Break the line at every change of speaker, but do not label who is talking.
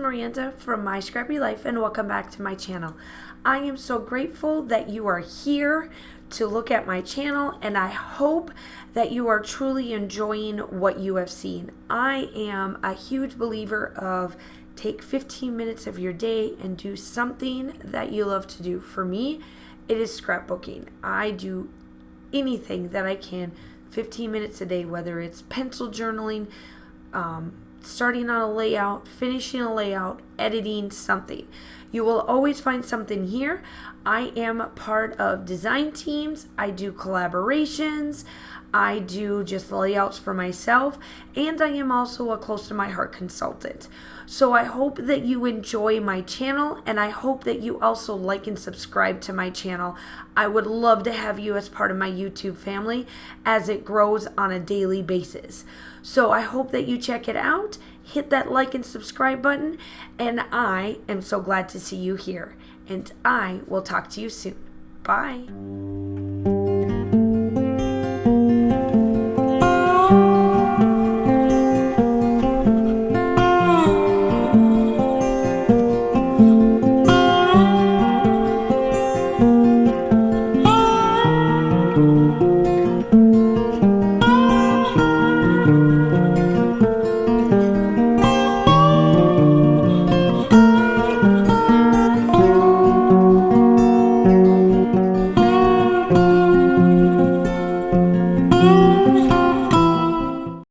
Miranda from My Scrappy Life, and welcome back to my channel. I am so grateful that you are here to look at my channel, and I hope that you are truly enjoying what you have seen. I am a huge believer of take 15 minutes of your day and do something that you love to do. For me, it is scrapbooking. I do anything that I can 15 minutes a day, whether it's pencil journaling, starting on a layout, finishing a layout, editing something. You will always find something here. I am part of design teams. I do collaborations. I do just layouts for myself, and I am also a close to my heart consultant. So I hope that you enjoy my channel, and I hope that you also like and subscribe to my channel. I would love to have you as part of my YouTube family as it grows on a daily basis. So I hope that you check it out, hit that like and subscribe button, and I am so glad to see you here. And I will talk to you soon. Bye.